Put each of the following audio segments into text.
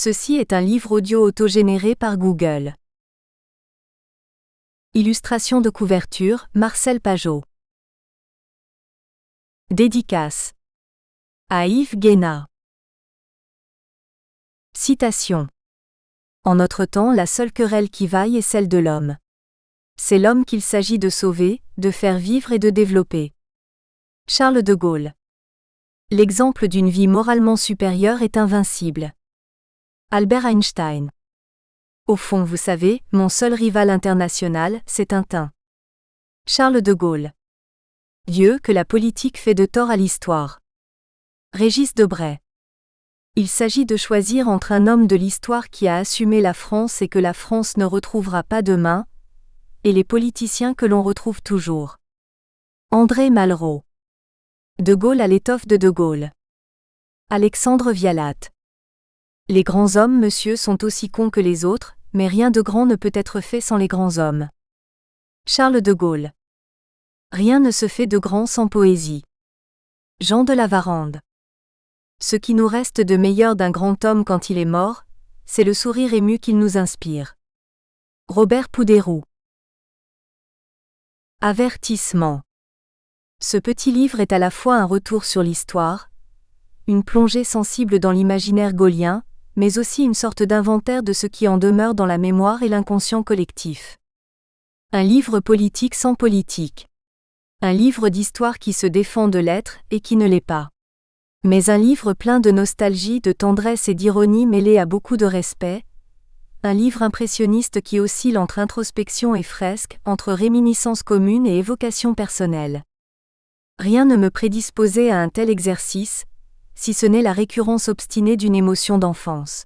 Ceci est un livre audio autogénéré par Google. Illustration de couverture, Marcel Pajot. Dédicace à Yves Guéna. Citation. En notre temps, la seule querelle qui vaille est celle de l'homme. C'est l'homme qu'il s'agit de sauver, de faire vivre et de développer. Charles de Gaulle. L'exemple d'une vie moralement supérieure est invincible. Albert Einstein. Au fond, vous savez, mon seul rival international, c'est Tintin. Charles de Gaulle. Dieu, que la politique fait de tort à l'histoire. Régis Debray. Il s'agit de choisir entre un homme de l'histoire qui a assumé la France et que la France ne retrouvera pas demain, et les politiciens que l'on retrouve toujours. André Malraux. De Gaulle à l'étoffe de Gaulle. Alexandre Vialat. Les grands hommes, monsieur, sont aussi cons que les autres, mais rien de grand ne peut être fait sans les grands hommes. Charles de Gaulle. Rien ne se fait de grand sans poésie. Jean de La Varande. Ce qui nous reste de meilleur d'un grand homme quand il est mort, c'est le sourire ému qu'il nous inspire. Robert Poudérou. Avertissement. Ce petit livre est à la fois un retour sur l'histoire, une plongée sensible dans l'imaginaire gaullien, mais aussi une sorte d'inventaire de ce qui en demeure dans la mémoire et l'inconscient collectif. Un livre politique sans politique. Un livre d'histoire qui se défend de l'être et qui ne l'est pas. Mais un livre plein de nostalgie, de tendresse et d'ironie mêlée à beaucoup de respect. Un livre impressionniste qui oscille entre introspection et fresque, entre réminiscences communes et évocations personnelles. Rien ne me prédisposait à un tel exercice, si ce n'est la récurrence obstinée d'une émotion d'enfance.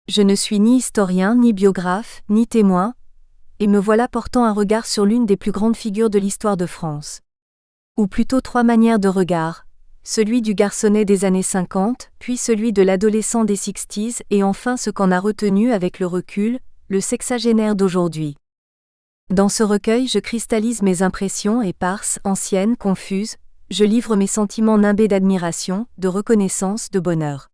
Je ne suis ni historien, ni biographe, ni témoin, et me voilà portant un regard sur l'une des plus grandes figures de l'histoire de France. Ou plutôt trois manières de regard, celui du garçonnet des années 50, puis celui de l'adolescent des 60s et enfin ce qu'en a retenu avec le recul, le sexagénaire d'aujourd'hui. Dans ce recueil, je cristallise mes impressions éparses, anciennes, confuses, je livre mes sentiments nimbés d'admiration, de reconnaissance, de bonheur.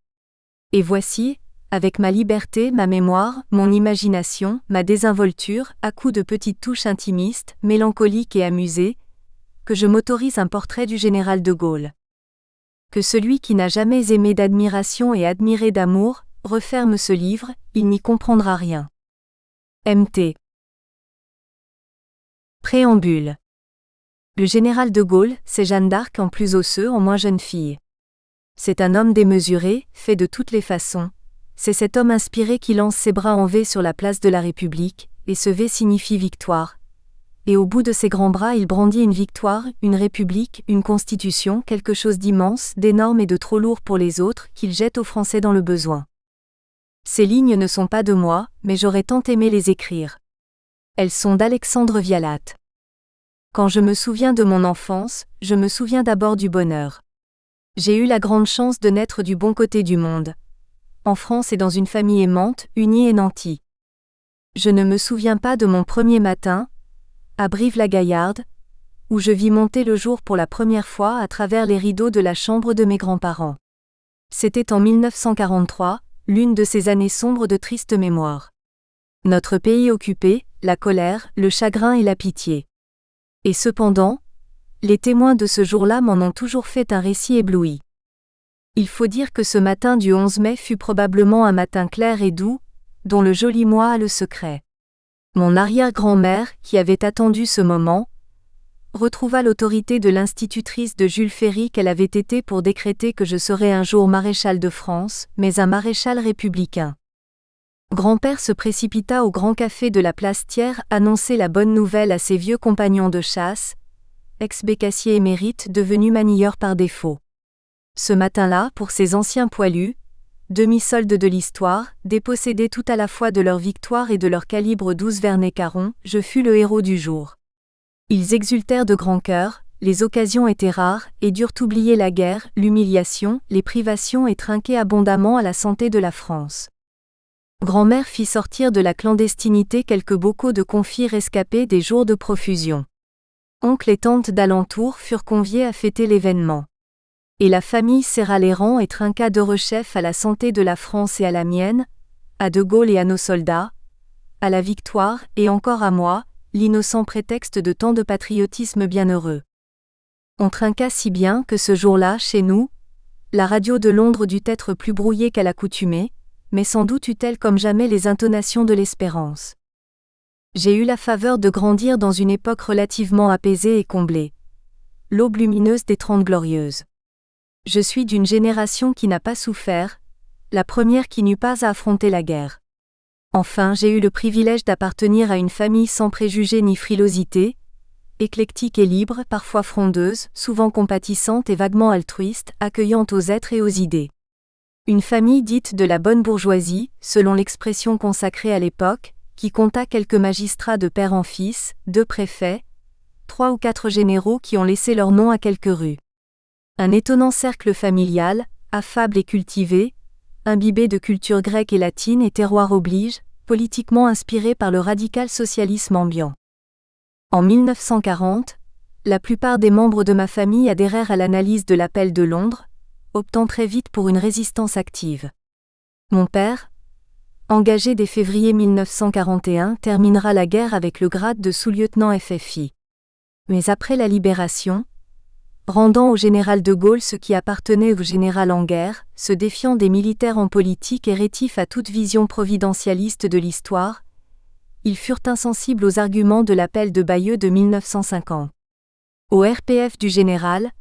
Et voici, avec ma liberté, ma mémoire, mon imagination, ma désinvolture, à coups de petites touches intimistes, mélancoliques et amusées, que je m'autorise un portrait du général de Gaulle. Que celui qui n'a jamais aimé d'admiration et admiré d'amour, referme ce livre, il n'y comprendra rien. Mt. Préambule. Le général de Gaulle, c'est Jeanne d'Arc en plus osseux, en moins jeune fille. C'est un homme démesuré, fait de toutes les façons. C'est cet homme inspiré qui lance ses bras en V sur la place de la République, et ce V signifie victoire. Et au bout de ses grands bras il brandit une victoire, une république, une constitution, quelque chose d'immense, d'énorme et de trop lourd pour les autres, qu'il jette aux Français dans le besoin. Ces lignes ne sont pas de moi, mais j'aurais tant aimé les écrire. Elles sont d'Alexandre Vialat. Quand je me souviens de mon enfance, je me souviens d'abord du bonheur. J'ai eu la grande chance de naître du bon côté du monde. En France et dans une famille aimante, unie et nantie. Je ne me souviens pas de mon premier matin, à Brive-la-Gaillarde, où je vis monter le jour pour la première fois à travers les rideaux de la chambre de mes grands-parents. C'était en 1943, l'une de ces années sombres de triste mémoire. Notre pays occupé, la colère, le chagrin et la pitié. Et cependant, les témoins de ce jour-là m'en ont toujours fait un récit ébloui. Il faut dire que ce matin du 11 mai fut probablement un matin clair et doux, dont le joli mois a le secret. Mon arrière-grand-mère, qui avait attendu ce moment, retrouva l'autorité de l'institutrice de Jules Ferry qu'elle avait été pour décréter que je serais un jour maréchal de France, mais un maréchal républicain. Grand-père se précipita au grand café de la place Thiers annoncer la bonne nouvelle à ses vieux compagnons de chasse, ex-bécassiers émérites devenus manieurs par défaut. Ce matin-là, pour ces anciens poilus, demi-soldes de l'histoire, dépossédés tout à la fois de leur victoire et de leur calibre 12 Vernet-Caron, je fus le héros du jour. Ils exultèrent de grand cœur, les occasions étaient rares, et durent oublier la guerre, l'humiliation, les privations et trinquer abondamment à la santé de la France. Grand-mère fit sortir de la clandestinité quelques bocaux de confits rescapés des jours de profusion. Oncle et tante d'alentour furent conviés à fêter l'événement. Et la famille serra les rangs et trinqua d'heureux chefs à la santé de la France et à la mienne, à De Gaulle et à nos soldats, à la victoire, et encore à moi, l'innocent prétexte de tant de patriotisme bienheureux. On trinqua si bien que ce jour-là, chez nous, la radio de Londres dut être plus brouillée qu'à l'accoutumée, mais sans doute eut-elle comme jamais les intonations de l'espérance. J'ai eu la faveur de grandir dans une époque relativement apaisée et comblée. L'aube lumineuse des 30 Glorieuses. Je suis d'une génération qui n'a pas souffert, la première qui n'eut pas à affronter la guerre. Enfin, j'ai eu le privilège d'appartenir à une famille sans préjugés ni frilosité, éclectique et libre, parfois frondeuse, souvent compatissante et vaguement altruiste, accueillante aux êtres et aux idées. Une famille dite de la bonne bourgeoisie, selon l'expression consacrée à l'époque, qui compta quelques magistrats de père en fils, 2 préfets, 3 ou 4 généraux qui ont laissé leur nom à quelques rues. Un étonnant cercle familial, affable et cultivé, imbibé de culture grecque et latine et terroir oblige, politiquement inspiré par le radical socialisme ambiant. En 1940, la plupart des membres de ma famille adhérèrent à l'analyse de l'appel de Londres, optant très vite pour une résistance active. Mon père, engagé dès février 1941, terminera la guerre avec le grade de sous-lieutenant FFI. Mais après la libération, rendant au général de Gaulle ce qui appartenait au général en guerre, se défiant des militaires en politique et rétifs à toute vision providentialiste de l'histoire, ils furent insensibles aux arguments de l'appel de Bayeux de 1950. Au RPF du général,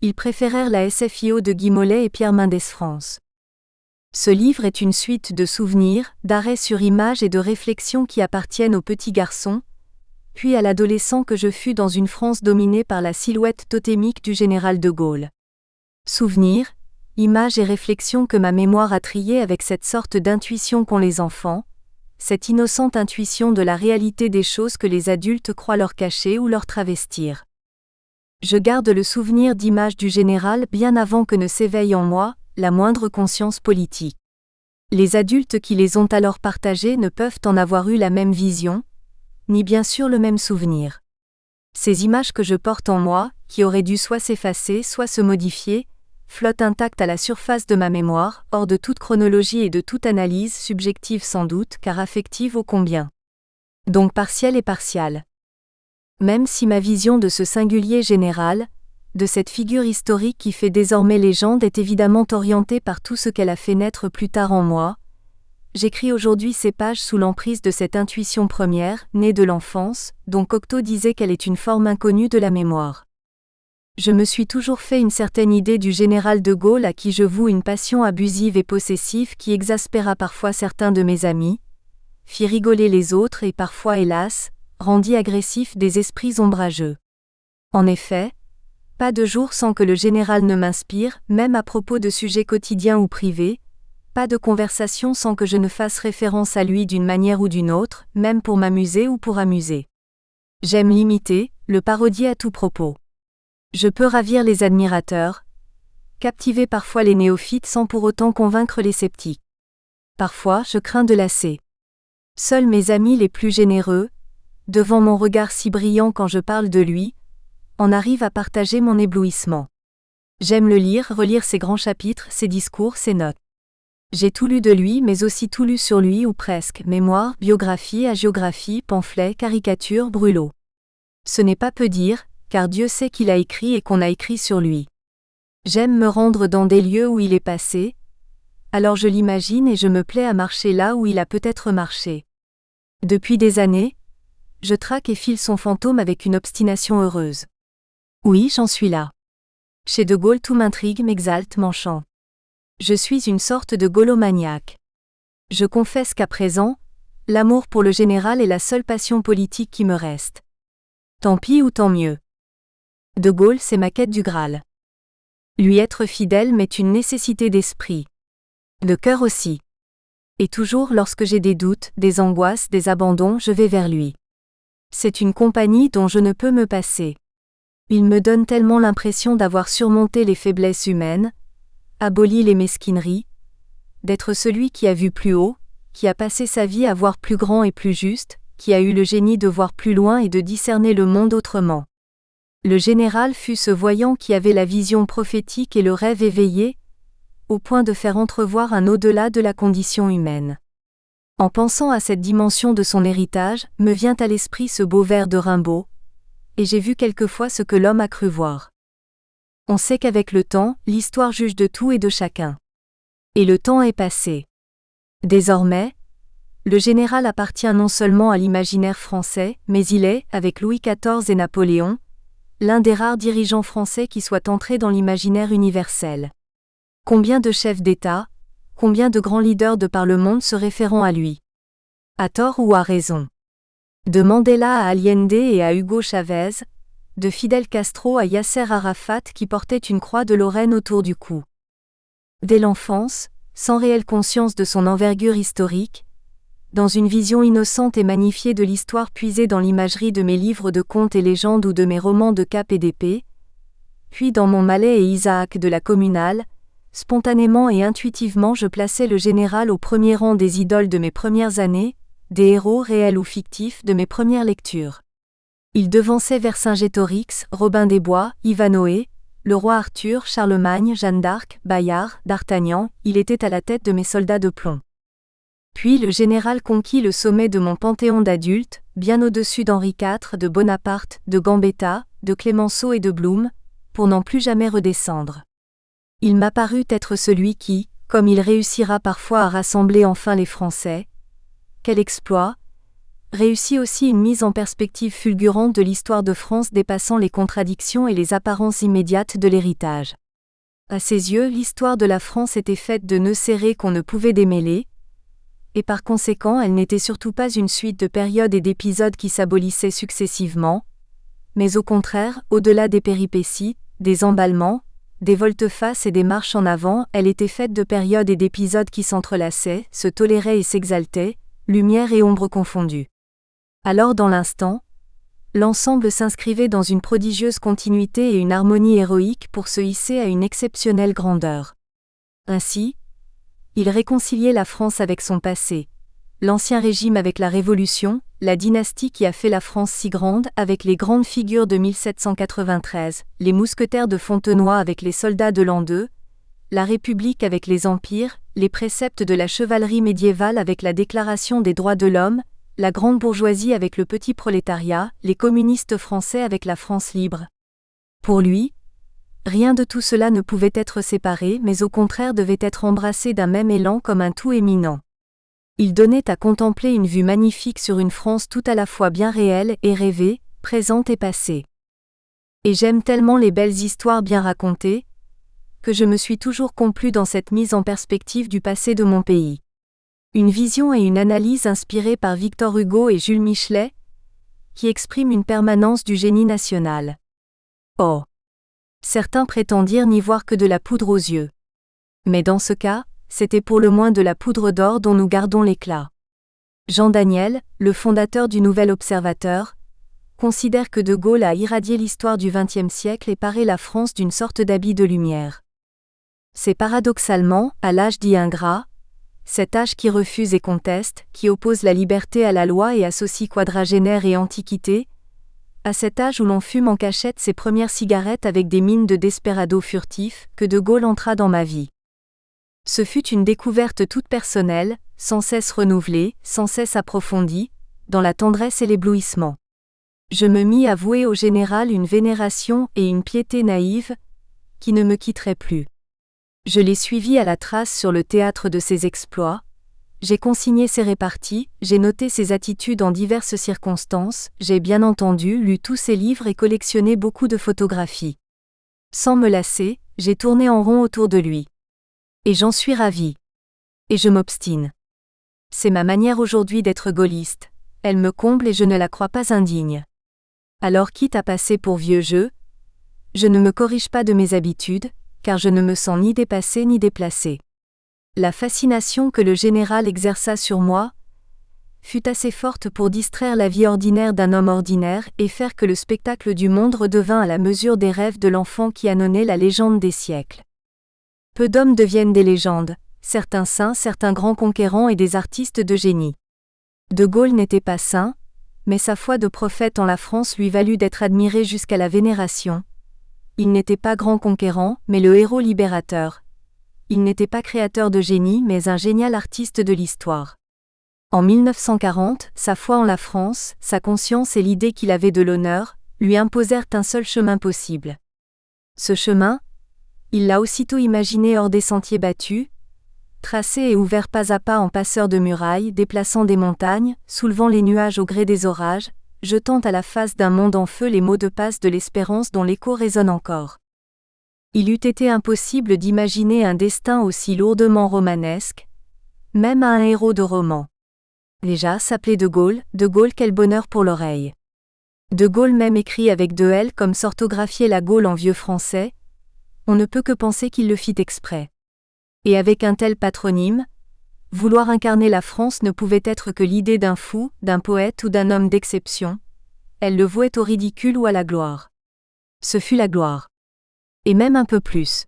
ils préférèrent la SFIO de Guy Mollet et Pierre Mendès France. Ce livre est une suite de souvenirs, d'arrêts sur images et de réflexions qui appartiennent au petit garçon, puis à l'adolescent que je fus dans une France dominée par la silhouette totémique du général de Gaulle. Souvenirs, images et réflexions que ma mémoire a triées avec cette sorte d'intuition qu'ont les enfants, cette innocente intuition de la réalité des choses que les adultes croient leur cacher ou leur travestir. Je garde le souvenir d'images du général bien avant que ne s'éveille en moi la moindre conscience politique. Les adultes qui les ont alors partagées ne peuvent en avoir eu la même vision, ni bien sûr le même souvenir. Ces images que je porte en moi, qui auraient dû soit s'effacer, soit se modifier, flottent intactes à la surface de ma mémoire, hors de toute chronologie et de toute analyse subjective sans doute, car affective ô combien. Donc partielle et partiale. Même si ma vision de ce singulier général, de cette figure historique qui fait désormais légende est évidemment orientée par tout ce qu'elle a fait naître plus tard en moi, j'écris aujourd'hui ces pages sous l'emprise de cette intuition première, née de l'enfance, dont Cocteau disait qu'elle est une forme inconnue de la mémoire. Je me suis toujours fait une certaine idée du général de Gaulle à qui je voue une passion abusive et possessive qui exaspéra parfois certains de mes amis, fit rigoler les autres et parfois, hélas, rendit agressifs des esprits ombrageux. En effet, pas de jour sans que le général ne m'inspire, même à propos de sujets quotidiens ou privés, pas de conversation sans que je ne fasse référence à lui d'une manière ou d'une autre, même pour m'amuser ou pour amuser. J'aime l'imiter, le parodier à tout propos. Je peux ravir les admirateurs, captiver parfois les néophytes sans pour autant convaincre les sceptiques. Parfois, je crains de lasser. Seuls mes amis les plus généreux, devant mon regard si brillant quand je parle de lui, en arrivent à partager mon éblouissement. J'aime le lire, relire ses grands chapitres, ses discours, ses notes. J'ai tout lu de lui mais aussi tout lu sur lui ou presque, mémoires, biographies, hagiographies, pamphlets, caricatures, brûlots. Ce n'est pas peu dire, car Dieu sait qu'il a écrit et qu'on a écrit sur lui. J'aime me rendre dans des lieux où il est passé, alors je l'imagine et je me plais à marcher là où il a peut-être marché. Depuis des années, je traque et file son fantôme avec une obstination heureuse. Oui, j'en suis là. Chez De Gaulle tout m'intrigue, m'exalte, m'enchante. Je suis une sorte de gaulomaniaque. Je confesse qu'à présent, l'amour pour le général est la seule passion politique qui me reste. Tant pis ou tant mieux. De Gaulle, c'est ma quête du Graal. Lui être fidèle m'est une nécessité d'esprit. De cœur aussi. Et toujours lorsque j'ai des doutes, des angoisses, des abandons, je vais vers lui. C'est une compagnie dont je ne peux me passer. Il me donne tellement l'impression d'avoir surmonté les faiblesses humaines, aboli les mesquineries, d'être celui qui a vu plus haut, qui a passé sa vie à voir plus grand et plus juste, qui a eu le génie de voir plus loin et de discerner le monde autrement. Le général fut ce voyant qui avait la vision prophétique et le rêve éveillé, au point de faire entrevoir un au-delà de la condition humaine. En pensant à cette dimension de son héritage, me vient à l'esprit ce beau vers de Rimbaud, et j'ai vu quelquefois ce que l'homme a cru voir. On sait qu'avec le temps, l'histoire juge de tout et de chacun. Et le temps est passé. Désormais, le général appartient non seulement à l'imaginaire français, mais il est, avec Louis XIV et Napoléon, l'un des rares dirigeants français qui soit entré dans l'imaginaire universel. Combien de chefs d'État, combien de grands leaders de par le monde se référant à lui? À tort ou à raison? De Mandela à Allende et à Hugo Chavez, de Fidel Castro à Yasser Arafat qui portait une croix de Lorraine autour du cou. Dès l'enfance, sans réelle conscience de son envergure historique, dans une vision innocente et magnifiée de l'histoire puisée dans l'imagerie de mes livres de contes et légendes ou de mes romans de cap et d'épée, puis dans mon Malais et Isaac de la Communale, spontanément et intuitivement je plaçais le général au premier rang des idoles de mes premières années, des héros réels ou fictifs de mes premières lectures. Il devançait Vercingétorix, Robin des Bois, Ivanhoé, le roi Arthur, Charlemagne, Jeanne d'Arc, Bayard, D'Artagnan, il était à la tête de mes soldats de plomb. Puis le général conquit le sommet de mon panthéon d'adultes, bien au-dessus d'Henri IV, de Bonaparte, de Gambetta, de Clémenceau et de Blum, pour n'en plus jamais redescendre. Il m'apparut être celui qui, comme il réussira parfois à rassembler enfin les Français, quel exploit, réussit aussi une mise en perspective fulgurante de l'histoire de France dépassant les contradictions et les apparences immédiates de l'héritage. À ses yeux, l'histoire de la France était faite de nœuds serrés qu'on ne pouvait démêler, et par conséquent elle n'était surtout pas une suite de périodes et d'épisodes qui s'abolissaient successivement, mais au contraire, au-delà des péripéties, des emballements, des volte-face et des marches en avant, elle était faite de périodes et d'épisodes qui s'entrelaçaient, se toléraient et s'exaltaient, lumière et ombre confondues. Alors dans l'instant, l'ensemble s'inscrivait dans une prodigieuse continuité et une harmonie héroïque pour se hisser à une exceptionnelle grandeur. Ainsi, il réconciliait la France avec son passé, l'Ancien Régime avec la Révolution, la dynastie qui a fait la France si grande avec les grandes figures de 1793, les mousquetaires de Fontenoy avec les soldats de l'an 2, la République avec les empires, les préceptes de la chevalerie médiévale avec la Déclaration des droits de l'homme, la grande bourgeoisie avec le petit prolétariat, les communistes français avec la France libre. Pour lui, rien de tout cela ne pouvait être séparé mais au contraire devait être embrassé d'un même élan comme un tout éminent. Il donnait à contempler une vue magnifique sur une France tout à la fois bien réelle et rêvée, présente et passée. Et j'aime tellement les belles histoires bien racontées, que je me suis toujours complu dans cette mise en perspective du passé de mon pays. Une vision et une analyse inspirées par Victor Hugo et Jules Michelet, qui expriment une permanence du génie national. Oh! Certains prétendirent n'y voir que de la poudre aux yeux. Mais dans ce cas, c'était pour le moins de la poudre d'or dont nous gardons l'éclat. Jean Daniel, le fondateur du Nouvel Observateur, considère que De Gaulle a irradié l'histoire du XXe siècle et paré la France d'une sorte d'habit de lumière. C'est paradoxalement, à l'âge dit ingrat, cet âge qui refuse et conteste, qui oppose la liberté à la loi et associe quadragénaire et antiquité, à cet âge où l'on fume en cachette ses premières cigarettes avec des mines de desperado furtifs, que De Gaulle entra dans ma vie. Ce fut une découverte toute personnelle, sans cesse renouvelée, sans cesse approfondie, dans la tendresse et l'éblouissement. Je me mis à vouer au général une vénération et une piété naïve, qui ne me quitteraient plus. Je l'ai suivi à la trace sur le théâtre de ses exploits, j'ai consigné ses réparties, j'ai noté ses attitudes en diverses circonstances, j'ai bien entendu lu tous ses livres et collectionné beaucoup de photographies. Sans me lasser, j'ai tourné en rond autour de lui. Et j'en suis ravi. Et je m'obstine. C'est ma manière aujourd'hui d'être gaulliste, elle me comble et je ne la crois pas indigne. Alors quitte à passer pour vieux jeu, je ne me corrige pas de mes habitudes, car je ne me sens ni dépassé ni déplacé. La fascination que le général exerça sur moi fut assez forte pour distraire la vie ordinaire d'un homme ordinaire et faire que le spectacle du monde redevint à la mesure des rêves de l'enfant qui annonnait la légende des siècles. Peu d'hommes deviennent des légendes, certains saints, certains grands conquérants et des artistes de génie. De Gaulle n'était pas saint, mais sa foi de prophète en la France lui valut d'être admiré jusqu'à la vénération. Il n'était pas grand conquérant, mais le héros libérateur. Il n'était pas créateur de génie, mais un génial artiste de l'histoire. En 1940, sa foi en la France, sa conscience et l'idée qu'il avait de l'honneur, lui imposèrent un seul chemin possible. Ce chemin, il l'a aussitôt imaginé hors des sentiers battus, tracé et ouvert pas à pas en passeur de murailles, déplaçant des montagnes, soulevant les nuages au gré des orages, jetant à la face d'un monde en feu les mots de passe de l'espérance dont l'écho résonne encore. Il eût été impossible d'imaginer un destin aussi lourdement romanesque, même à un héros de roman. Déjà s'appelait De Gaulle, quel bonheur pour l'oreille. De Gaulle même écrit avec deux L comme s'orthographiait la Gaule en vieux français, on ne peut que penser qu'il le fit exprès. Et avec un tel patronyme, vouloir incarner la France ne pouvait être que l'idée d'un fou, d'un poète ou d'un homme d'exception. Elle le vouait au ridicule ou à la gloire. Ce fut la gloire. Et même un peu plus.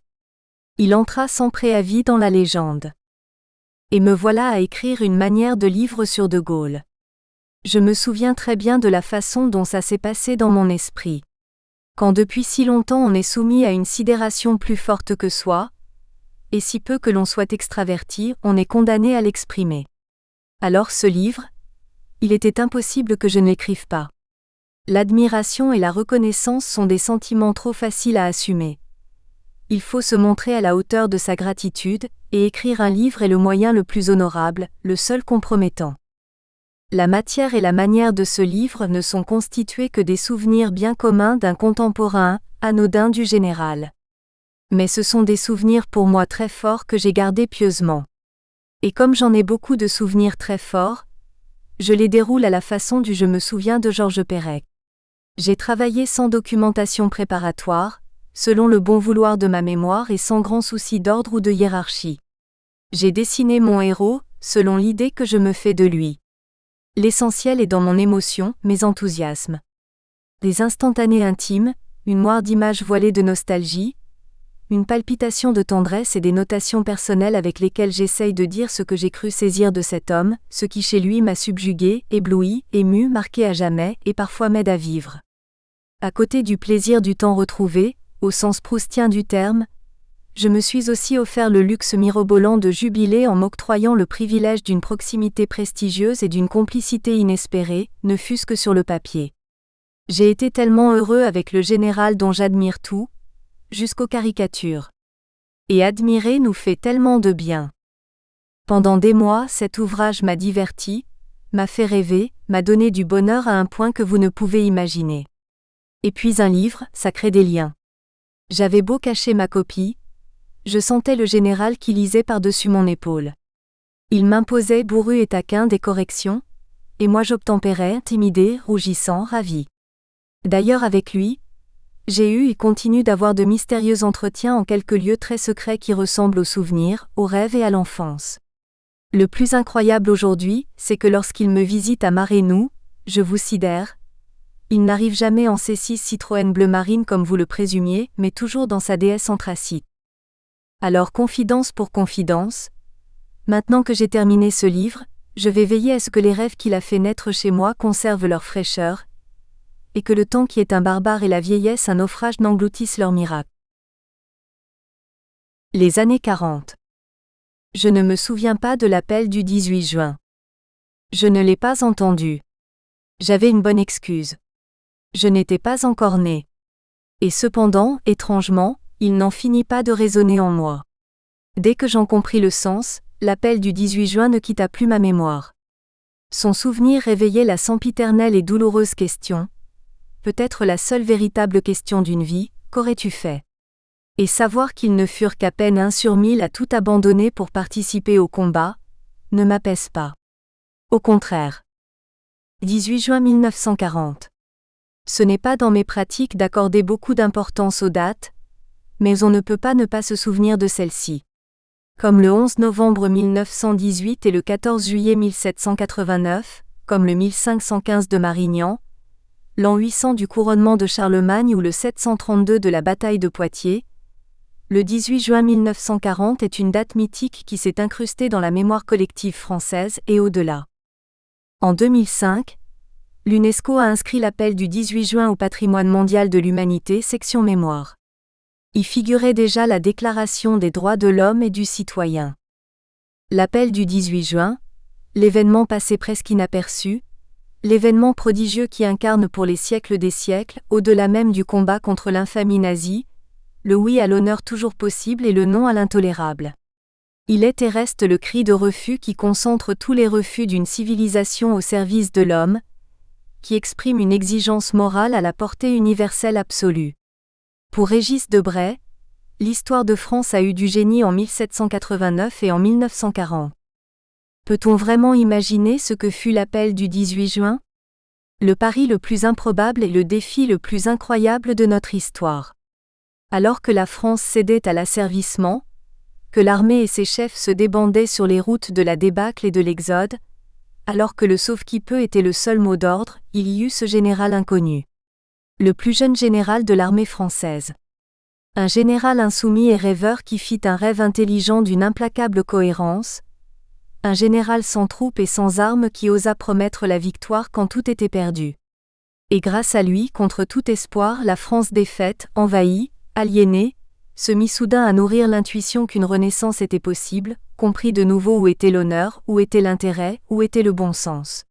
Il entra sans préavis dans la légende. Et me voilà à écrire une manière de livre sur De Gaulle. Je me souviens très bien de la façon dont ça s'est passé dans mon esprit. Quand depuis si longtemps on est soumis à une sidération plus forte que soi, et si peu que l'on soit extraverti, on est condamné à l'exprimer. Alors ce livre, il était impossible que je ne l'écrive pas. L'admiration et la reconnaissance sont des sentiments trop faciles à assumer. Il faut se montrer à la hauteur de sa gratitude, et écrire un livre est le moyen le plus honorable, le seul compromettant. La matière et la manière de ce livre ne sont constituées que des souvenirs bien communs d'un contemporain, anodin du général. Mais ce sont des souvenirs pour moi très forts que j'ai gardés pieusement. Et comme j'en ai beaucoup de souvenirs très forts, je les déroule à la façon du Je me souviens de Georges Perec. J'ai travaillé sans documentation préparatoire, selon le bon vouloir de ma mémoire et sans grand souci d'ordre ou de hiérarchie. J'ai dessiné mon héros, selon l'idée que je me fais de lui. L'essentiel est dans mon émotion, mes enthousiasmes. Des instantanés intimes, une moire d'images voilées de nostalgie, une palpitation de tendresse et des notations personnelles avec lesquelles j'essaye de dire ce que j'ai cru saisir de cet homme, ce qui chez lui m'a subjugué, ébloui, ému, marqué à jamais, et parfois m'aide à vivre. À côté du plaisir du temps retrouvé, au sens proustien du terme, je me suis aussi offert le luxe mirobolant de jubiler en m'octroyant le privilège d'une proximité prestigieuse et d'une complicité inespérée, ne fût-ce que sur le papier. J'ai été tellement heureux avec le général dont j'admire tout, jusqu'aux caricatures. Et admirer nous fait tellement de bien. Pendant des mois, cet ouvrage m'a diverti, m'a fait rêver, m'a donné du bonheur à un point que vous ne pouvez imaginer. Et puis un livre, ça crée des liens. J'avais beau cacher ma copie, je sentais le général qui lisait par-dessus mon épaule. Il m'imposait bourru et taquin des corrections, et moi j'obtempérais, timidé, rougissant, ravi. D'ailleurs avec lui, j'ai eu et continue d'avoir de mystérieux entretiens en quelques lieux très secrets qui ressemblent aux souvenirs, aux rêves et à l'enfance. Le plus incroyable aujourd'hui, c'est que lorsqu'il me visite à Marénou, je vous sidère, il n'arrive jamais en C6 Citroën bleu marine comme vous le présumiez, mais toujours dans sa DS anthracite. Alors confidence pour confidence, maintenant que j'ai terminé ce livre, je vais veiller à ce que les rêves qu'il a fait naître chez moi conservent leur fraîcheur, et que le temps qui est un barbare et la vieillesse un naufrage n'engloutissent leur miracle. Les années 40. Je ne me souviens pas de l'appel du 18 juin. Je ne l'ai pas entendu. J'avais une bonne excuse. Je n'étais pas encore né. Et cependant, étrangement, il n'en finit pas de résonner en moi. Dès que j'en compris le sens, l'appel du 18 juin ne quitta plus ma mémoire. Son souvenir réveillait la sempiternelle et douloureuse question, peut-être la seule véritable question d'une vie, qu'aurais-tu fait ? Et savoir qu'ils ne furent qu'à peine 1 sur 1000 à tout abandonner pour participer au combat, ne m'apaise pas. Au contraire. 18 juin 1940. Ce n'est pas dans mes pratiques d'accorder beaucoup d'importance aux dates, mais on ne peut pas ne pas se souvenir de celle-ci. Comme le 11 novembre 1918 et le 14 juillet 1789, comme le 1515 de Marignan, l'an 800 du couronnement de Charlemagne ou le 732 de la bataille de Poitiers, le 18 juin 1940 est une date mythique qui s'est incrustée dans la mémoire collective française et au-delà. En 2005, l'UNESCO a inscrit l'appel du 18 juin au patrimoine mondial de l'humanité section mémoire. Y figurait déjà la Déclaration des droits de l'homme et du citoyen. L'appel du 18 juin, l'événement passé presque inaperçu, l'événement prodigieux qui incarne pour les siècles des siècles, au-delà même du combat contre l'infamie nazie, le oui à l'honneur toujours possible et le non à l'intolérable. Il est et reste le cri de refus qui concentre tous les refus d'une civilisation au service de l'homme, qui exprime une exigence morale à la portée universelle absolue. Pour Régis Debray, l'histoire de France a eu du génie en 1789 et en 1940. Peut-on vraiment imaginer ce que fut l'appel du 18 juin ? Le pari le plus improbable et le défi le plus incroyable de notre histoire. Alors que la France cédait à l'asservissement, que l'armée et ses chefs se débandaient sur les routes de la débâcle et de l'exode, alors que le sauve-qui-peut était le seul mot d'ordre, il y eut ce général inconnu. Le plus jeune général de l'armée française. Un général insoumis et rêveur qui fit un rêve intelligent d'une implacable cohérence, un général sans troupes et sans armes qui osa promettre la victoire quand tout était perdu. Et grâce à lui, contre tout espoir, la France défaite, envahie, aliénée, se mit soudain à nourrir l'intuition qu'une renaissance était possible, comprit de nouveau où était l'honneur, où était l'intérêt, où était le bon sens.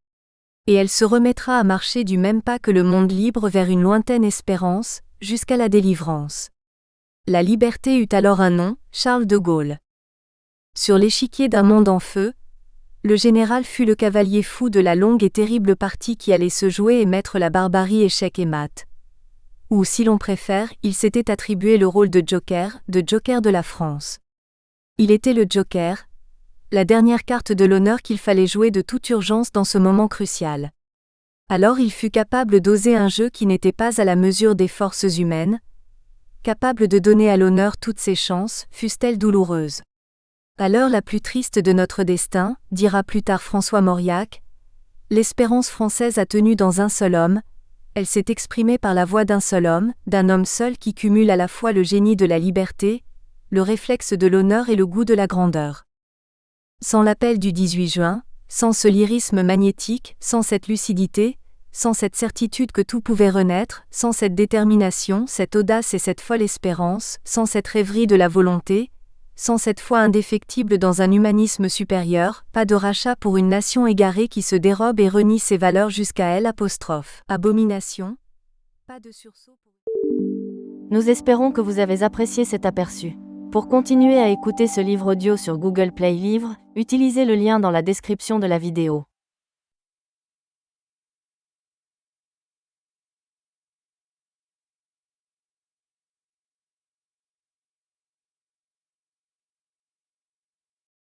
Et elle se remettra à marcher du même pas que le monde libre vers une lointaine espérance, jusqu'à la délivrance. La liberté eut alors un nom, Charles de Gaulle. Sur l'échiquier d'un monde en feu, le général fut le cavalier fou de la longue et terrible partie qui allait se jouer et mettre la barbarie échec et mat. Ou si l'on préfère, il s'était attribué le rôle de joker de la France. Il était le joker, la dernière carte de l'honneur qu'il fallait jouer de toute urgence dans ce moment crucial. Alors il fut capable d'oser un jeu qui n'était pas à la mesure des forces humaines, capable de donner à l'honneur toutes ses chances, fussent-elles douloureuses. À l'heure la plus triste de notre destin, dira plus tard François Mauriac, l'espérance française a tenu dans un seul homme, elle s'est exprimée par la voix d'un homme seul qui cumule à la fois le génie de la liberté, le réflexe de l'honneur et le goût de la grandeur. Sans l'appel du 18 juin, sans ce lyrisme magnétique, sans cette lucidité, sans cette certitude que tout pouvait renaître, sans cette détermination, cette audace et cette folle espérance, sans cette rêverie de la volonté, sans cette foi indéfectible dans un humanisme supérieur, pas de rachat pour une nation égarée qui se dérobe et renie ses valeurs jusqu'à elle. Abomination. Pas de sursaut pour... Nous espérons que vous avez apprécié cet aperçu. Pour continuer à écouter ce livre audio sur Google Play Livres, utilisez le lien dans la description de la vidéo.